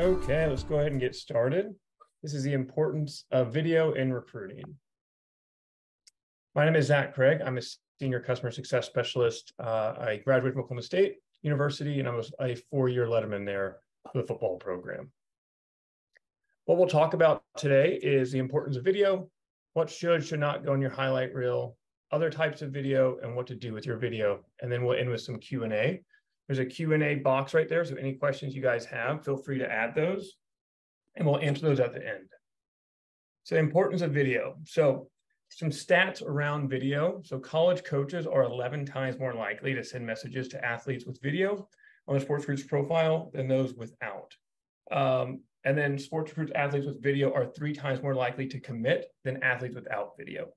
Okay, let's go ahead and get started. This is the importance of video in recruiting. My name is Zach Craig. I'm a senior customer success specialist. I graduated from Oklahoma State University, and I was a four-year letterman there for the football program. What we'll talk about today is the importance of video, what should not go in your highlight reel, other types of video, and what to do with your video. And then we'll end with some Q&A. There's a Q&A box right there, so any questions you guys have, feel free to add those, and we'll answer those at the end. So the importance of video. So some stats around video. So college coaches are 11 times more likely to send messages to athletes with video on the SportsRecruits profile than those without. And then SportsRecruits athletes with video are 3 times more likely to commit than athletes without video.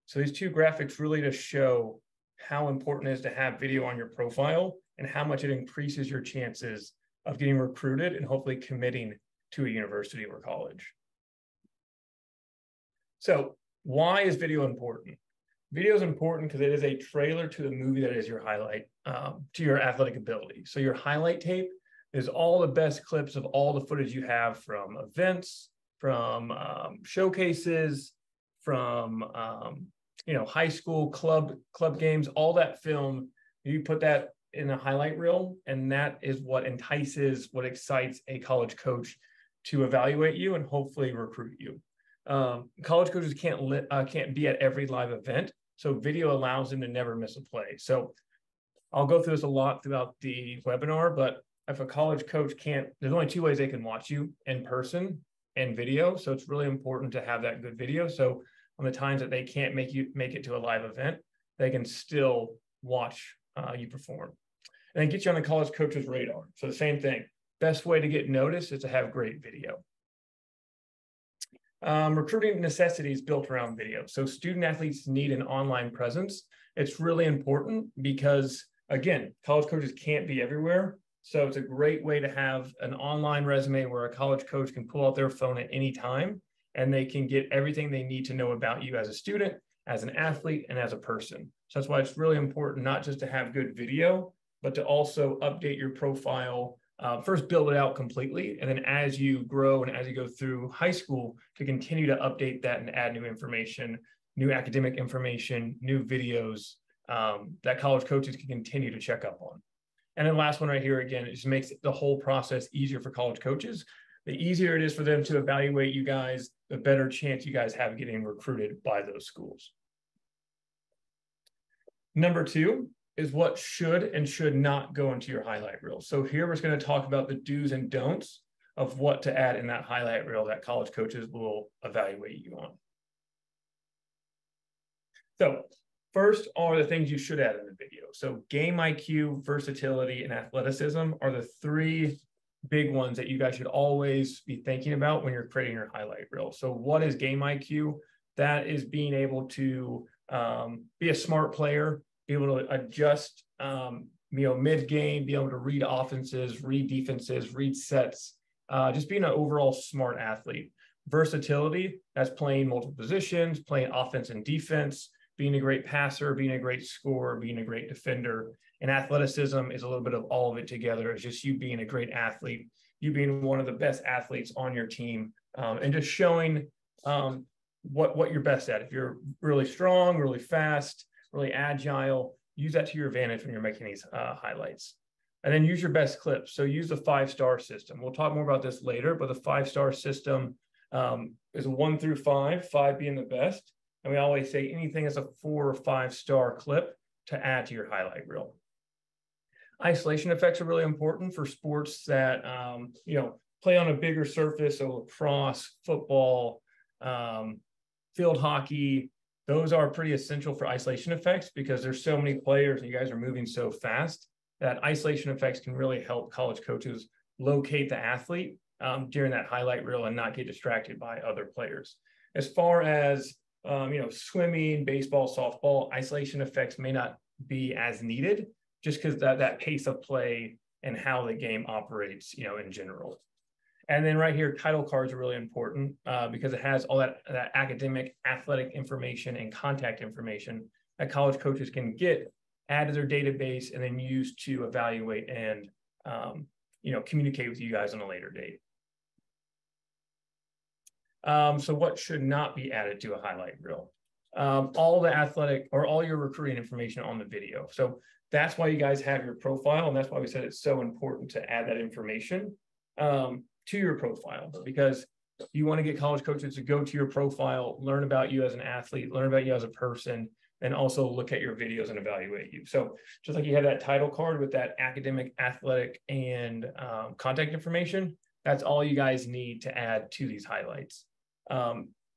So these two graphics really just show how important it is to have video on your profile and how much it increases your chances of getting recruited and hopefully committing to a university or college. So why is video important? Video is important because it is a trailer to the movie that is your highlight, to your athletic ability. So your highlight tape is all the best clips of all the footage you have from events, from showcases, from high school club games, all that film. You put that in a highlight reel, and that is what entices, what excites a college coach to evaluate you and hopefully recruit you. College coaches can't be at every live event, so video allows them to never miss a play. So I'll go through this a lot throughout the webinar, but if a college coach can't, there's only 2 ways they can watch you: in person and video. So it's really important to have that good video. So on the times that they can't make it to a live event, they can still watch you perform. And then get you on the college coach's radar. So the same thing, best way to get noticed is to have great video. Recruiting necessities built around video. So student athletes need an online presence. It's really important because, again, college coaches can't be everywhere. So it's a great way to have an online resume where a college coach can pull out their phone at any time and they can get everything they need to know about you as a student, as an athlete, and as a person. So that's why it's really important not just to have good video, but to also update your profile. First, build it out completely, and then as you grow and as you go through high school, to continue to update that and add new information, new academic information, new videos that college coaches can continue to check up on. And then last one right here, again, it just makes the whole process easier for college coaches. The easier it is for them to evaluate you guys, the better chance you guys have of getting recruited by those schools. Number 2 is what should and should not go into your highlight reel. So here we're going to talk about the do's and don'ts of what to add in that highlight reel that college coaches will evaluate you on. So first are the things you should add in the video. So game IQ, versatility, and athleticism are the 3 big ones that you guys should always be thinking about when you're creating your highlight reel. So what is game IQ? That is being able to be a smart player, be able to adjust, mid-game, be able to read offenses, read defenses, read sets, just being an overall smart athlete. Versatility, that's playing multiple positions, playing offense and defense, being a great passer, being a great scorer, being a great defender. And athleticism is a little bit of all of it together. It's just you being a great athlete, you being one of the best athletes on your team, and just showing what you're best at. If you're really strong, really fast, really agile, use that to your advantage when you're making these highlights. And then use your best clips. So use the 5-star system. We'll talk more about this later, but the 5-star system is a 1 through 5, 5 being the best. And we always say anything is a 4 or 5-star clip to add to your highlight reel. Isolation effects are really important for sports that, play on a bigger surface, so lacrosse, football, field hockey. Those are pretty essential for isolation effects because there's so many players and you guys are moving so fast that isolation effects can really help college coaches locate the athlete during that highlight reel and not get distracted by other players. As far as, swimming, baseball, softball, isolation effects may not be as needed just because that pace of play and how the game operates, in general. And then right here, title cards are really important because it has all that academic, athletic information and contact information that college coaches can get, add to their database, and then use to evaluate and communicate with you guys on a later date. So what should not be added to a highlight reel? All the athletic or all your recruiting information on the video. So that's why you guys have your profile. And that's why we said it's so important to add that information to your profile, because you want to get college coaches to go to your profile, learn about you as an athlete, learn about you as a person, and also look at your videos and evaluate you. So just like you have that title card with that academic, athletic, and contact information, that's all you guys need to add to these highlights.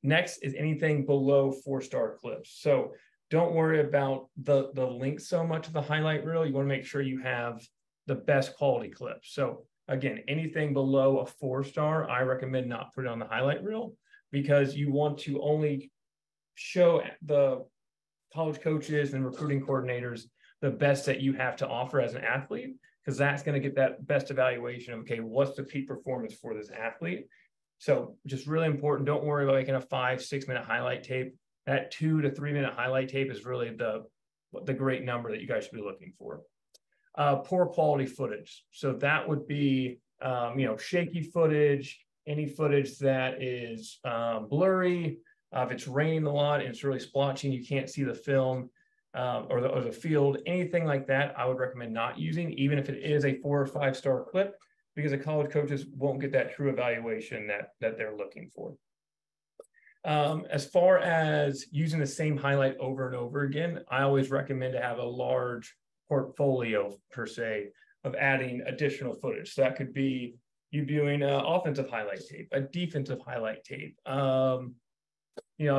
Next is anything below 4-star clips. So don't worry about the link so much of the highlight reel. You want to make sure you have the best quality clips. So again, anything below a 4-star, I recommend not put it on the highlight reel, because you want to only show the college coaches and recruiting coordinators the best that you have to offer as an athlete, because that's going to get that best evaluation of, okay, what's the peak performance for this athlete? So just really important. Don't worry about making a 5-6 minute highlight tape. That 2 to 3 minute highlight tape is really the great number that you guys should be looking for. Poor quality footage. So that would be, shaky footage, any footage that is blurry. If it's raining a lot and it's really splotching, you can't see the film or the field, anything like that, I would recommend not using, even if it is a 4 or 5-star clip, because the college coaches won't get that true evaluation that they're looking for. As far as using the same highlight over and over again, I always recommend to have a large portfolio, per se, of adding additional footage. So that could be you doing an offensive highlight tape, a defensive highlight tape, a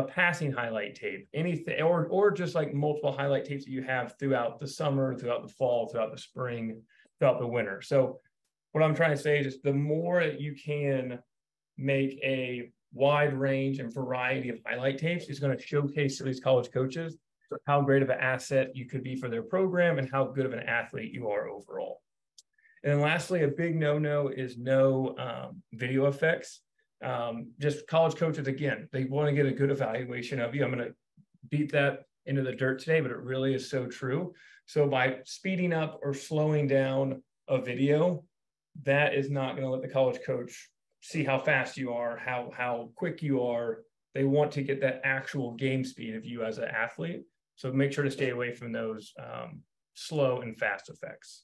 passing highlight tape, anything, or just like multiple highlight tapes that you have throughout the summer, throughout the fall, throughout the spring, throughout the winter. So what I'm trying to say is just the more that you can make a wide range and variety of highlight tapes is going to showcase to these college coaches how great of an asset you could be for their program and how good of an athlete you are overall. And then lastly, a big no-no is no video effects. Just college coaches, again, they want to get a good evaluation of you. I'm going to beat that into the dirt today, but it really is so true. So by speeding up or slowing down a video, that is not going to let the college coach see how fast you are, how quick you are. They want to get that actual game speed of you as an athlete. So make sure to stay away from those slow and fast effects.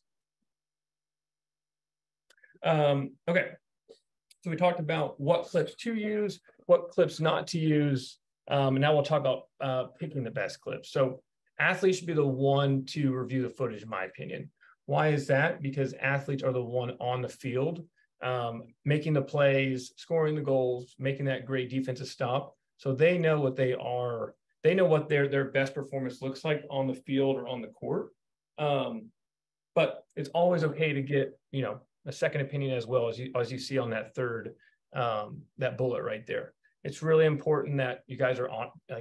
Okay. So we talked about what clips to use, what clips not to use. And now we'll talk about picking the best clips. So athletes should be the one to review the footage, in my opinion. Why is that? Because athletes are the one on the field, making the plays, scoring the goals, making that great defensive stop. So they know what they know what their best performance looks like on the field or on the court. But it's always okay to get, a second opinion as well, as you see on that third, that bullet right there. It's really important that you guys are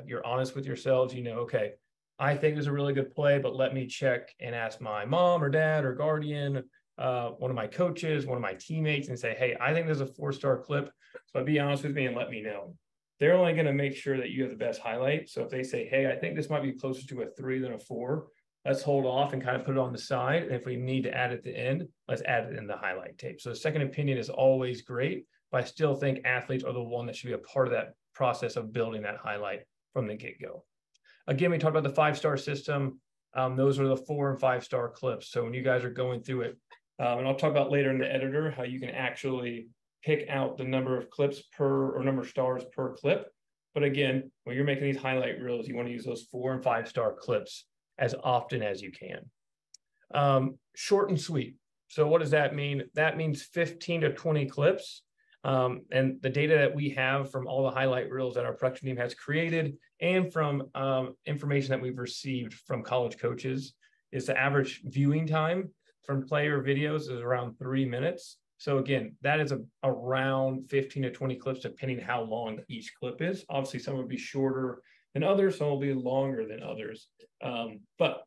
you're honest with yourselves. Okay, I think it was a really good play, but let me check and ask my mom or dad or guardian, one of my coaches, one of my teammates, and say, hey, I think there's a 4-star clip. So be honest with me and let me know. They're only going to make sure that you have the best highlight. So if they say, hey, I think this might be closer to a 3 than a 4, let's hold off and kind of put it on the side. And if we need to add it at the end, let's add it in the highlight tape. So the second opinion is always great, but I still think athletes are the one that should be a part of that process of building that highlight from the get-go. Again, we talked about the 5-star system. Those are the 4 and 5-star clips. So when you guys are going through it, and I'll talk about later in the editor, how you can actually pick out the number of clips or number of stars per clip. But again, when you're making these highlight reels, you want to use those 4 and 5-star clips as often as you can. Short and sweet. So what does that mean? That means 15 to 20 clips. And the data that we have from all the highlight reels that our production team has created and from information that we've received from college coaches is the average viewing time from player videos is around 3 minutes. So again, that is around 15 to 20 clips, depending how long each clip is. Obviously, some will be shorter than others, some will be longer than others. But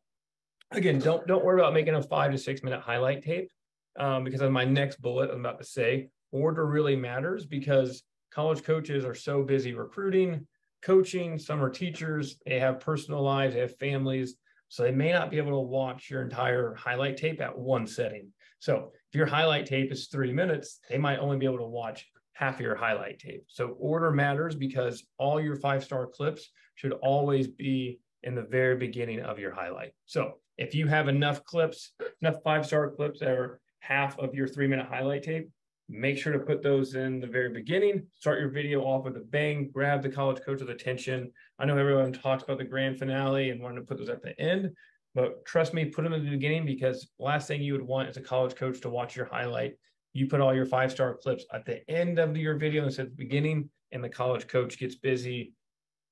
again, don't worry about making a 5 to 6 minute highlight tape because on my next bullet, I'm about to say, order really matters because college coaches are so busy recruiting, coaching, some are teachers, they have personal lives, they have families, so they may not be able to watch your entire highlight tape at one setting. So if your highlight tape is 3 minutes, they might only be able to watch half of your highlight tape. So order matters because all your 5-star clips should always be in the very beginning of your highlight. So if you have enough clips, enough 5-star clips that are half of your 3-minute highlight tape, make sure to put those in the very beginning. Start your video off with a bang, grab the college coach's attention. I know everyone talks about the grand finale and wanting to put those at the end, but trust me, put them in the beginning, because last thing you would want as a college coach to watch your highlight. You put all your 5-star clips at the end of your video instead of the beginning, and the college coach gets busy,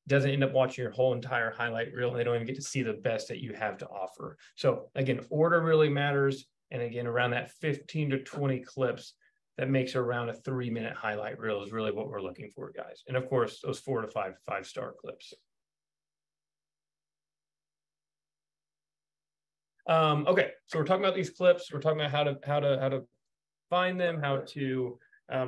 doesn't end up watching your whole entire highlight reel, and they don't even get to see the best that you have to offer. So again, order really matters. And again, around that 15 to 20 clips, that makes around a 3-minute highlight reel is really what we're looking for, guys. And of course, those 4 to 5-star clips. Okay, so we're talking about these clips. We're talking about how to find them, how to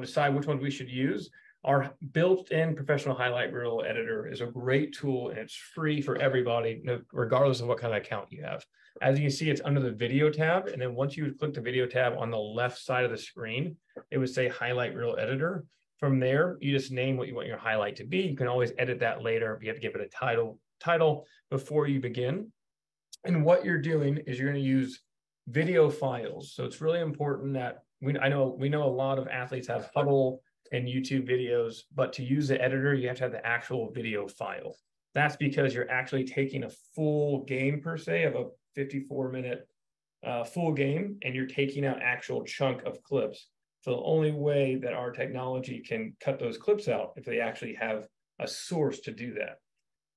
decide which ones we should use. Our built-in professional highlight reel editor is a great tool, and it's free for everybody, regardless of what kind of account you have. As you can see, it's under the video tab. And then once you click the video tab on the left side of the screen, it would say highlight reel editor. From there, you just name what you want your highlight to be. You can always edit that later. You have to give it a title before you begin. And what you're doing is you're going to use video files. So it's really important that we know a lot of athletes have Huddle and YouTube videos, but to use the editor, you have to have the actual video file. That's because you're actually taking a full game per se of a 54-minute full game, and you're taking out actual chunk of clips. So the only way that our technology can cut those clips out if they actually have a source to do that.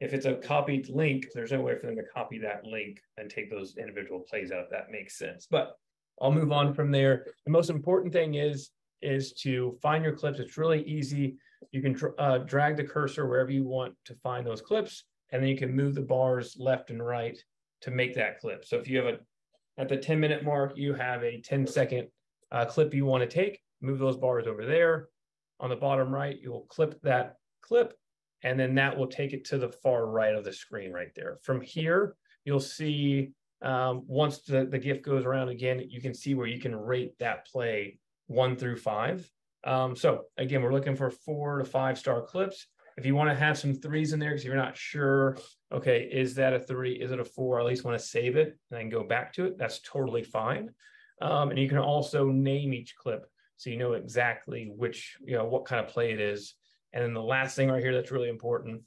If it's a copied link, there's no way for them to copy that link and take those individual plays out, if that makes sense. But I'll move on from there. The most important thing is to find your clips. It's really easy. You can drag the cursor wherever you want to find those clips, and then you can move the bars left and right to make that clip. So if you have at the 10-minute mark, you have a 10-second clip you want to take, move those bars over there. On the bottom right, you'll clip that clip, and then that will take it to the far right of the screen right there. From here, you'll see once the GIF goes around again, you can see where you can rate that play 1 through 5. So again, we're looking for 4 to 5-star clips. If you want to have some 3s in there because you're not sure, okay, is that a 3? Is it a 4? Or at least want to save it and then go back to it. That's totally fine. And you can also name each clip so you know exactly what kind of play it is. And then the last thing right here that's really important,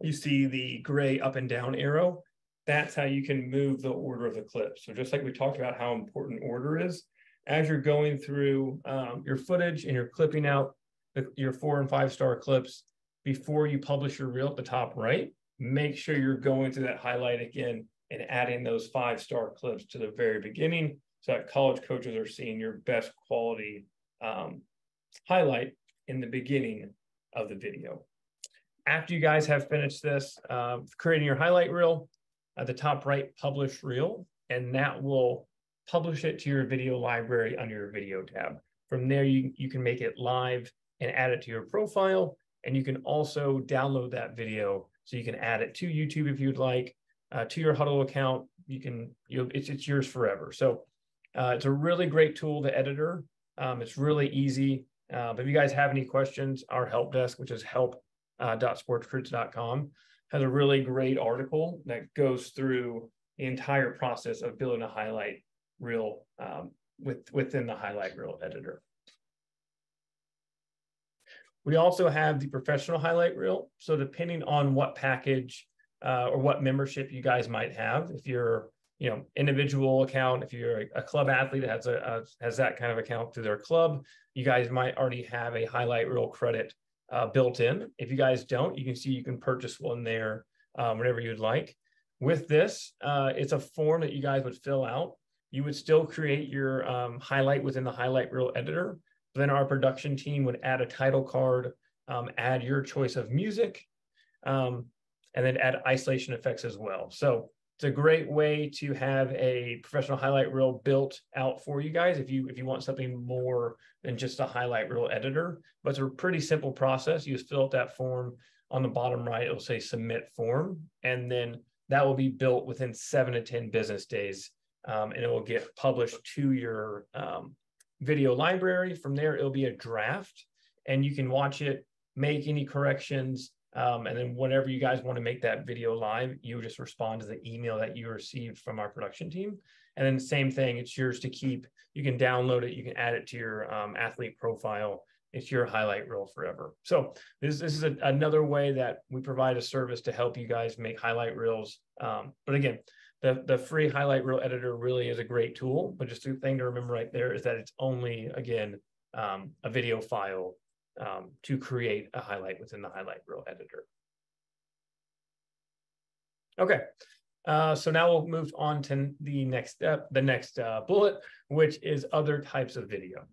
you see the gray up and down arrow. That's how you can move the order of the clips. So just like we talked about how important order is, as you're going through your footage and you're clipping out your 4 and 5-star clips, before you publish your reel at the top right, make sure you're going through that highlight again and adding those 5-star clips to the very beginning so that college coaches are seeing your best quality highlight in the beginning of the video. After you guys have finished this, creating your highlight reel, at the top right, publish reel, and that will publish it to your video library under your video tab. From there, you can make it live and add it to your profile. And you can also download that video so you can add it to YouTube if you'd like, to your Huddle account. It's yours forever. So it's a really great tool, the editor. It's really easy. But if you guys have any questions, our help desk, which is help.sportsrecruits.com, has a really great article that goes through the entire process of building a highlight reel within the highlight reel editor. We also have the professional highlight reel. So depending on what package or what membership you guys might have, if you're individual account, if you're a club athlete that has that kind of account through their club, you guys might already have a highlight reel credit built in. If you guys don't, you can see you can purchase one there whenever you'd like. With this, it's a form that you guys would fill out. You would still create your highlight within the highlight reel editor. Then our production team would add a title card, add your choice of music, and then add isolation effects as well. So it's a great way to have a professional highlight reel built out for you guys if you want something more than just a highlight reel editor. But it's a pretty simple process. You just fill out that form. On the bottom right, it'll say submit form, and then that will be built within 7 to 10 business days, and it will get published to your video library. From there, it'll be a draft, and you can watch it, make any corrections, and then whenever you guys want to make that video live, you just respond to the email that you received from our production team. And then the same thing, it's yours to keep. You can download it, you can add it to your athlete profile. It's your highlight reel forever. So this is another way that we provide a service to help you guys make highlight reels. But again, the free highlight reel editor really is a great tool, but just a thing to remember right there is that it's only, again, a video file to create a highlight within the highlight reel editor. Okay, so now we'll move on to the next step, the next bullet, which is other types of video.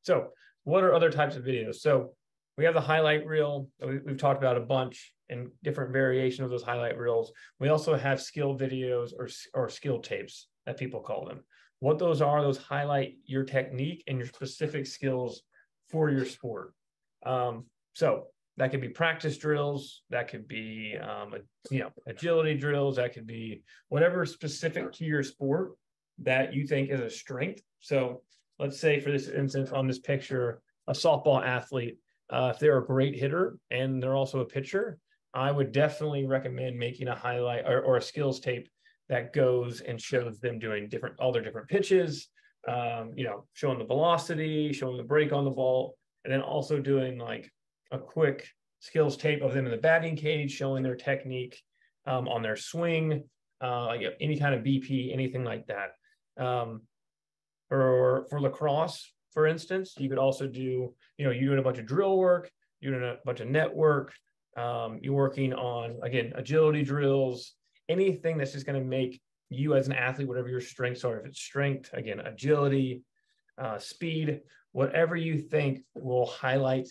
So what are other types of videos? So we have the highlight reel. We've talked about a bunch and different variation of those highlight reels. We also have skill videos or skill tapes that people call them. What those are, those highlight your technique and your specific skills for your sport. So that could be practice drills, that could be agility drills, that could be whatever specific to your sport that you think is a strength. So let's say, for this instance, on this picture, a softball athlete, if they're a great hitter and they're also a pitcher, I would definitely recommend making a highlight or a skills tape that goes and shows them doing all their different pitches, showing the velocity, showing the break on the ball, and then also doing like a quick skills tape of them in the batting cage, showing their technique on their swing, any kind of BP, anything like that. Or for lacrosse, for instance, you could also do, you're doing a bunch of drill work, you're doing a bunch of net work, you're working on, again, agility drills, anything that's just going to make you as an athlete, whatever your strengths are, if it's strength, again, agility, speed, whatever you think will highlight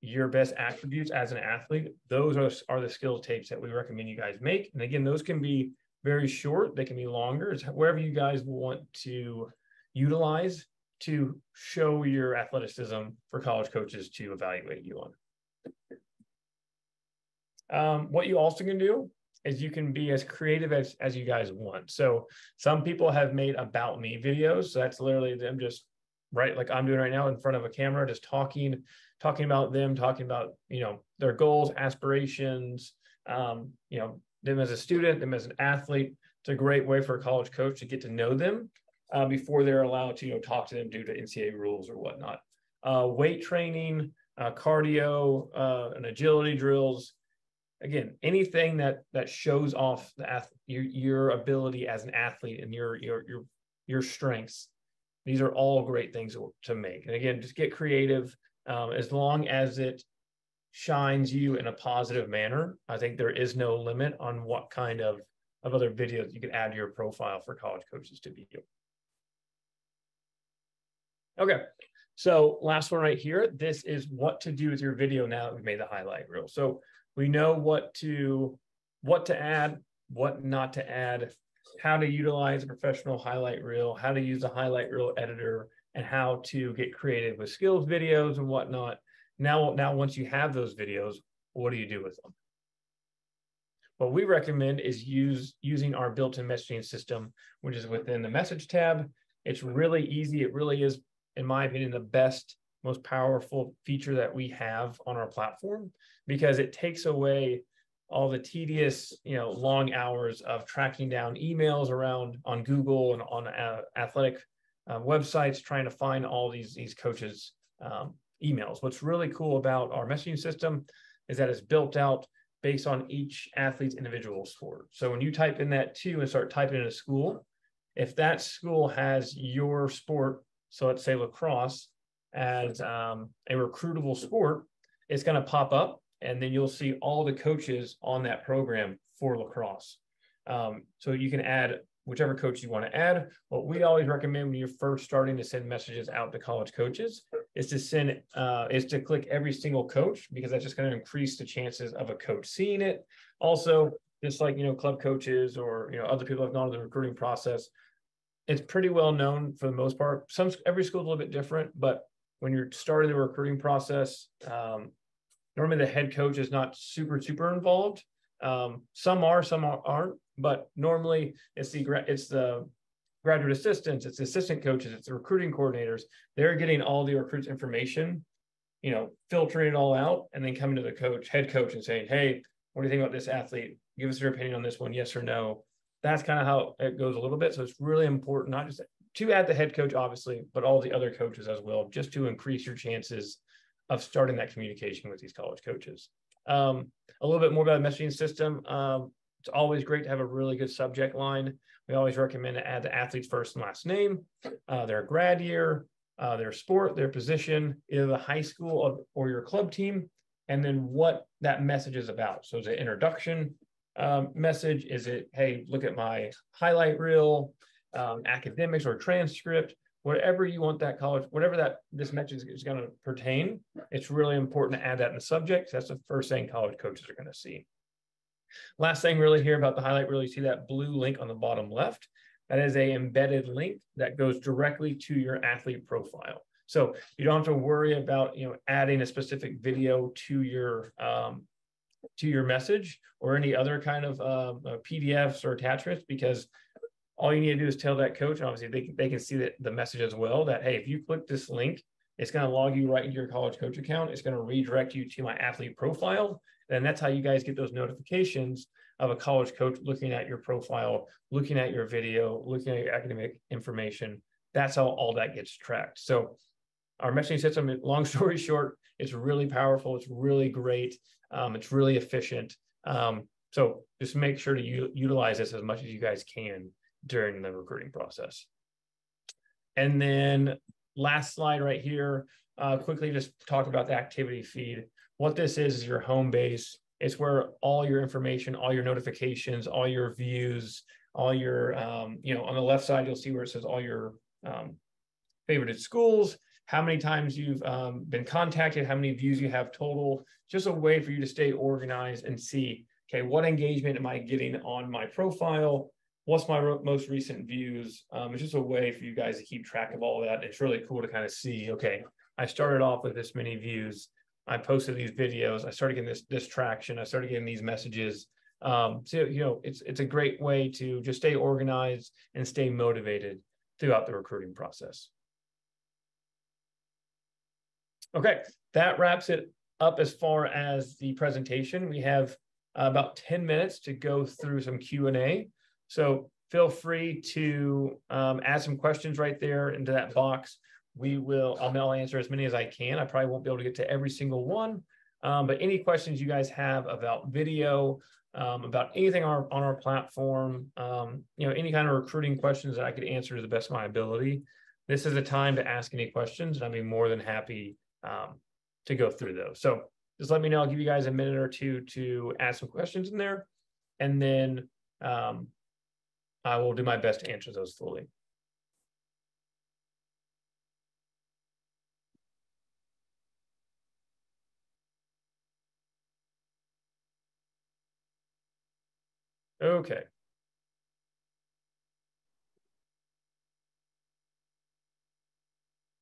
your best attributes as an athlete, those are the skill tapes that we recommend you guys make. And again, those can be very short, they can be longer, it's wherever you guys want to utilize to show your athleticism for college coaches to evaluate you on. What you also can do is you can be as creative as you guys want. So some people have made about me videos. So that's literally them just like I'm doing right now in front of a camera, just talking about them, talking about, their goals, aspirations, them as a student, them as an athlete. It's a great way for a college coach to get to know them before they're allowed to, talk to them due to NCAA rules or whatnot. Weight training, cardio, and agility drills. Again, anything that shows off your ability as an athlete and your strengths. These are all great things to make. And again, just get creative. As long as it shines you in a positive manner, I think there is no limit on what kind of other videos you can add to your profile for college coaches to view. Okay, so last one right here. This is what to do with your video now that we've made the highlight reel. So we know what to add, what not to add, how to utilize a professional highlight reel, how to use a highlight reel editor, and how to get creative with skills videos and whatnot. Now, once you have those videos, what do you do with them? What we recommend is using our built-in messaging system, which is within the message tab. It's really easy. It really is, in my opinion, the best, most powerful feature that we have on our platform, because it takes away all the tedious, long hours of tracking down emails around on Google and on athletic websites, trying to find all these coaches' emails. What's really cool about our messaging system is that it's built out based on each athlete's individual sport. So when you type in that too and start typing in a school, if that school has your sport, so let's say lacrosse, as a recruitable sport, it's going to pop up, and then you'll see all the coaches on that program for lacrosse. So you can add whichever coach you want to add. What we always recommend when you're first starting to send messages out to college coaches is to click every single coach, because that's just going to increase the chances of a coach seeing it. Also, just like, club coaches or, other people have gone through the recruiting process, it's pretty well known for the most part. Every school is a little bit different, but when you're starting the recruiting process, normally the head coach is not super involved. Some are, some aren't, but normally it's the graduate assistants, it's the assistant coaches, it's the recruiting coordinators. They're getting all the recruits' information, filtering it all out and then coming to the head coach and saying, hey, what do you think about this athlete? Give us your opinion on this one, yes or no. That's kind of how it goes a little bit. So it's really important, not just to add the head coach, obviously, but all the other coaches as well, just to increase your chances of starting that communication with these college coaches. A little bit more about the messaging system. It's always great to have a really good subject line. We always recommend to add the athlete's first and last name, their grad year, their sport, their position, either the high school or your club team, and then what that message is about. So is it introduction message? Is it, hey, look at my highlight reel, academics or transcript, whatever you want that college, whatever this message is going to pertain, it's really important to add that in the subject. That's the first thing college coaches are going to see. Last thing really here about the highlight reel, you see that blue link on the bottom left. That is a embedded link that goes directly to your athlete profile. So you don't have to worry about adding a specific video to your message or any other kind of PDFs or attachments, because all you need to do is tell that coach, and obviously they can see the message as well, that, hey, if you click this link, it's going to log you right into your college coach account. It's going to redirect you to my athlete profile. And that's how you guys get those notifications of a college coach looking at your profile, looking at your video, looking at your academic information. That's how all that gets tracked. So our messaging system, long story short, it's really powerful. It's really great. It's really efficient. So just make sure to utilize this as much as you guys can during the recruiting process. And then last slide right here, quickly just talk about the activity feed. What this is your home base. It's where all your information, all your notifications, all your views, all your, on the left side, you'll see where it says all your favorited schools, how many times you've been contacted, how many views you have total. Just a way for you to stay organized and see, okay, what engagement am I getting on my profile? What's my most recent views? It's just a way for you guys to keep track of all of that. It's really cool to kind of see, okay, I started off with this many views. I posted these videos. I started getting this traction. I started getting these messages. So, it's a great way to just stay organized and stay motivated throughout the recruiting process. Okay, that wraps it up as far as the presentation. We have about 10 minutes to go through some Q&A. So feel free to add some questions right there into that box. I'll answer as many as I can. I probably won't be able to get to every single one, but any questions you guys have about video, about anything on our platform, any kind of recruiting questions that I could answer to the best of my ability, this is the time to ask any questions, and I'd be more than happy to go through those. So just let me know. I'll give you guys a minute or two to ask some questions in there, and then I will do my best to answer those fully. Okay.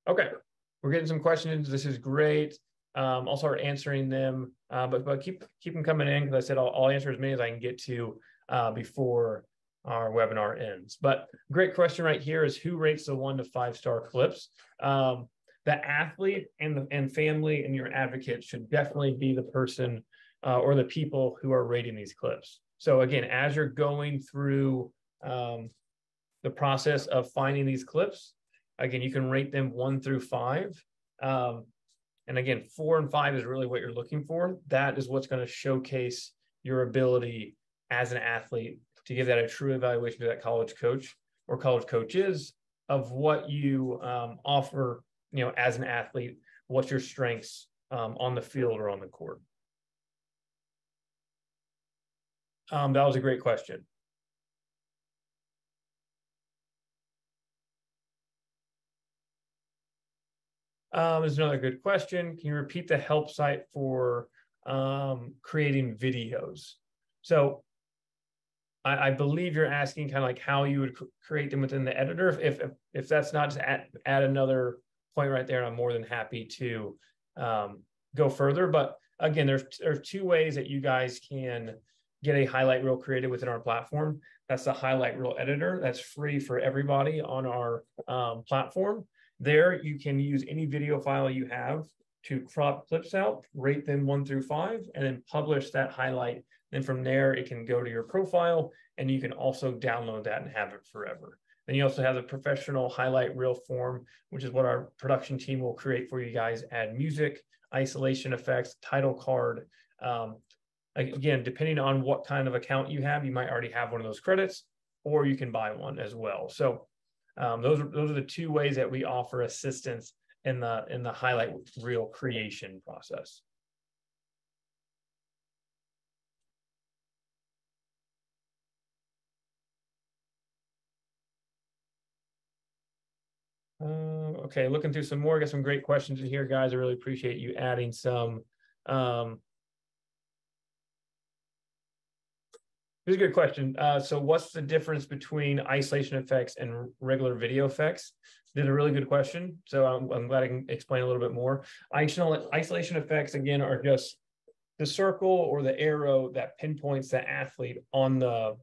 Okay, we're getting some questions. This is great. I'll start answering them, but keep them coming in, because I said I'll answer as many as I can get to before our webinar ends. But great question right here is, who rates the 1 to 5 star clips? The athlete and family and your advocate should definitely be the person or the people who are rating these clips. So again, as you're going through the process of finding these clips, again, you can rate them 1 through 5. And again, 4 and 5 is really what you're looking for. That is what's going to showcase your ability as an athlete to give that a true evaluation to that college coach or college coaches of what you offer, as an athlete, what's your strengths on the field or on the court. That was a great question. There's another good question. Can you repeat the help site for creating videos? So I believe you're asking kind of like how you would create them within the editor. If that's not, just add another point right there, and I'm more than happy to go further. But again, there's 2 ways that you guys can get a highlight reel created within our platform. That's the highlight reel editor. That's free for everybody on our platform. There, you can use any video file you have to crop clips out, rate them 1 through 5, and then publish that highlight. Then from there, it can go to your profile, and you can also download that and have it forever. Then you also have the professional highlight reel form, which is what our production team will create for you guys. Add music, isolation effects, title card. Again, depending on what kind of account you have, you might already have one of those credits, or you can buy one as well. So those are the 2 ways that we offer assistance in the highlight reel creation process. Okay, looking through some more. Got some great questions in here, guys. I really appreciate you adding some. Here's a good question. So what's the difference between isolation effects and regular video effects? This is a really good question. So I'm glad I can explain a little bit more. Isolation effects, again, are just the circle or the arrow that pinpoints the athlete on the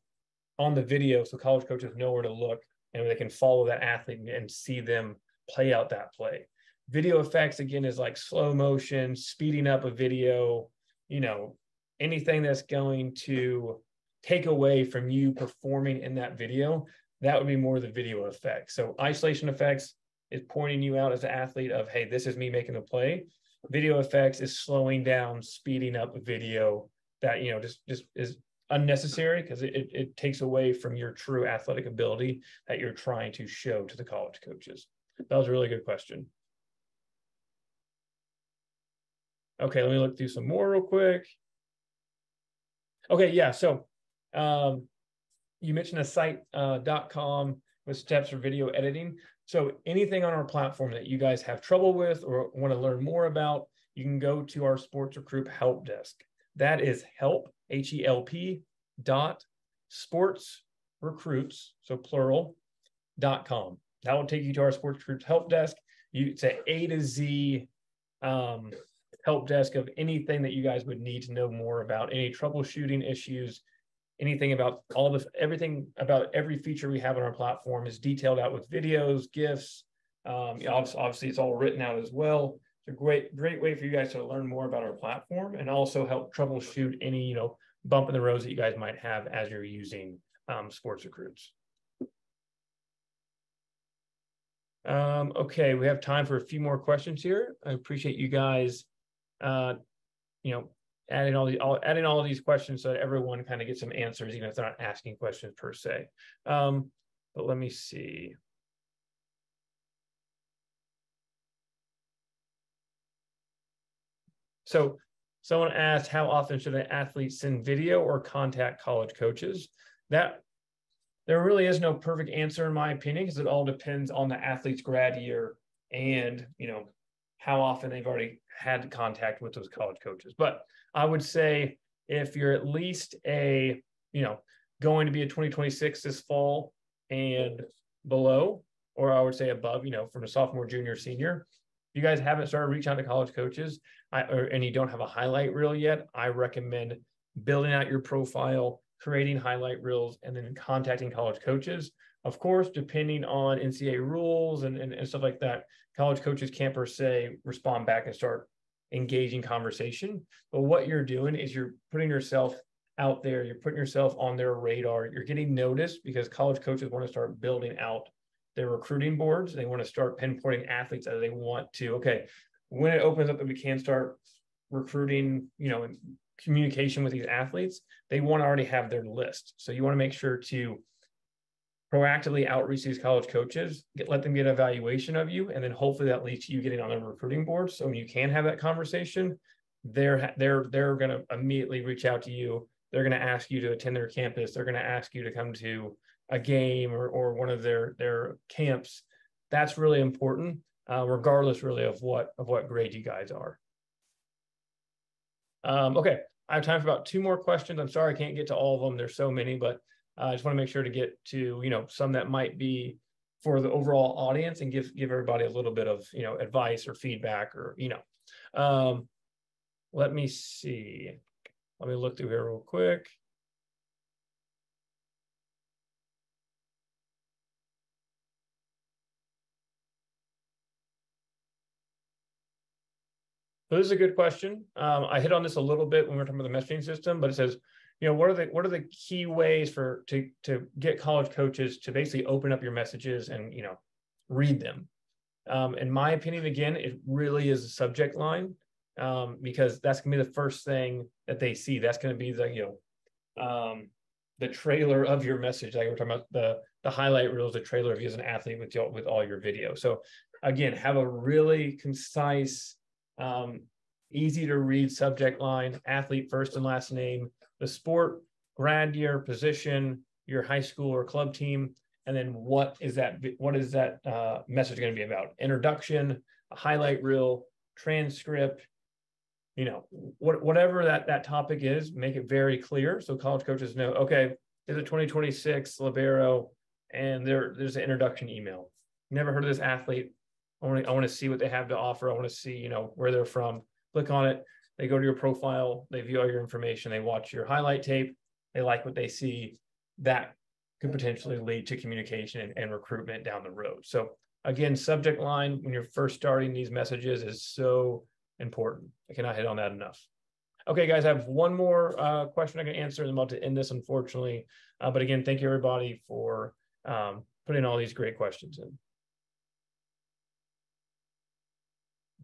video, so college coaches know where to look and they can follow that athlete and see them play out that play. Video effects, again, is like slow motion, speeding up a video, anything that's going to take away from you performing in that video. That would be more the video effects. So isolation effects is pointing you out as an athlete of, hey, this is me making the play. Video effects is slowing down, speeding up a video that, just is unnecessary because it takes away from your true athletic ability that you're trying to show to the college coaches. That was a really good question. Okay, let me look through some more real quick. Okay, yeah, so you mentioned a site.com with steps for video editing. So anything on our platform that you guys have trouble with or want to learn more about, you can go to our SportsRecruit help desk. That is help, HELP, .sportsrecruits, so plural.com. That will take you to our SportsRecruit help desk. It's an A to Z help desk of anything that you guys would need to know more about, any troubleshooting issues, anything about everything about every feature we have on our platform is detailed out with videos, GIFs. Obviously, it's all written out as well. It's a great way for you guys to learn more about our platform and also help troubleshoot any bump in the roads that you guys might have as you're using SportsRecruits. Okay, we have time for a few more questions here. I appreciate you guys, adding all of these questions so that everyone kind of gets some answers, even if they're not asking questions per se. But let me see. So someone asked, how often should an athlete send video or contact college coaches? That there really is no perfect answer in my opinion, because it all depends on the athlete's grad year and how often they've already had contact with those college coaches. But I would say if you're at least going to be a 2026 this fall and below, or I would say above, from a sophomore, junior, senior, if you guys haven't started reaching out to college coaches and you don't have a highlight reel yet, I recommend building out your profile, creating highlight reels, and then contacting college coaches. Of course, depending on NCAA rules and stuff like that, college coaches can't per se respond back and start engaging conversation. But what you're doing is you're putting yourself out there, you're putting yourself on their radar, you're getting noticed because college coaches want to start building out their recruiting boards. They want to start pinpointing athletes as they want to. Okay, when it opens up that we can start recruiting, and communication with these athletes, they want to already have their list. So you want to make sure to proactively outreach these college coaches, let them get an evaluation of you, and then hopefully that leads to you getting on a recruiting board. So when you can have that conversation, they're going to immediately reach out to you. They're going to ask you to attend their campus. They're going to ask you to come to a game or one of their camps. That's really important, regardless really of what grade you guys are. Okay, I have time for about 2 more questions. I'm sorry I can't get to all of them. There's so many, but I just want to make sure to get to some that might be for the overall audience and give everybody a little bit of advice or feedback or let me see. Let me look through here real quick. So this is a good question. I hit on this a little bit when we were talking about the messaging system, but it says, what are the key ways to get college coaches to basically open up your messages and read them? In my opinion, again, it really is a subject line, because that's gonna be the first thing that they see. That's gonna be the trailer of your message. Like we're talking about the highlight reels, the trailer of you as an athlete with all your video. So again, have a really concise, easy to read subject line: athlete first and last name, the sport, grad year, position, your high school or club team, and then what is that message going to be about? Introduction, a highlight reel, transcript, whatever that topic is, make it very clear so college coaches know, okay, there's a 2026 libero and there's an introduction email. Never heard of this athlete. I want to see what they have to offer. I want to see, where they're from. Click on it. They go to your profile. They view all your information. They watch your highlight tape. They like what they see. That could potentially lead to communication and recruitment down the road. So again, subject line when you're first starting these messages is so important. I cannot hit on that enough. Okay, guys, I have one more question I can answer, and I'm about to end this, unfortunately. But again, thank you, everybody, for putting all these great questions in.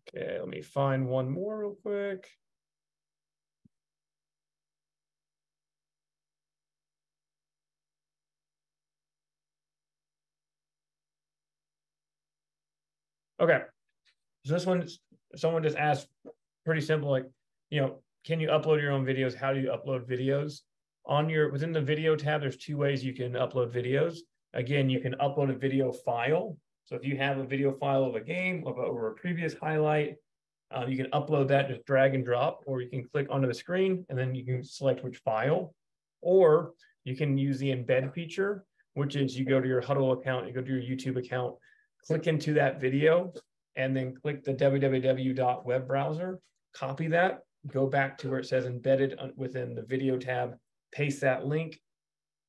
Okay, let me find one more real quick. Okay, so this one, someone just asked, pretty simple, like, can you upload your own videos? How do you upload videos? Within the video tab, there's two ways you can upload videos. Again, you can upload a video file. So if you have a video file of a game or a previous highlight, you can upload that, just drag and drop, or you can click onto the screen and then you can select which file. Or you can use the embed feature, which is you go to your Huddle account, you go to your YouTube account, click into that video, and then click the www.web browser, copy that, go back to where it says embedded within the video tab, paste that link,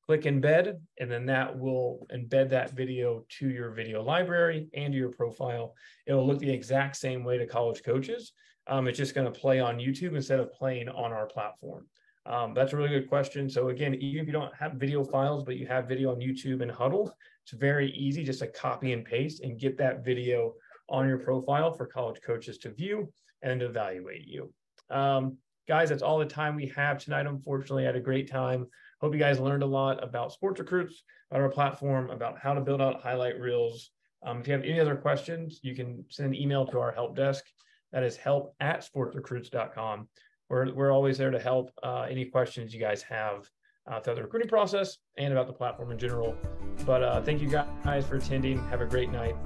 click embed, and then that will embed that video to your video library and to your profile. It'll look the exact same way to college coaches. It's just going to play on YouTube instead of playing on our platform. That's a really good question. So again, even if you don't have video files, but you have video on YouTube and Huddle, it's very easy just to copy and paste and get that video on your profile for college coaches to view and to evaluate you. Guys, that's all the time we have tonight. Unfortunately, I had a great time. Hope you guys learned a lot about SportsRecruits, about our platform, about how to build out highlight reels. If you have any other questions, you can send an email to our help desk. That is help@sportsrecruits.com. We're always there to help any questions you guys have throughout the recruiting process and about the platform in general. But thank you guys for attending. Have a great night.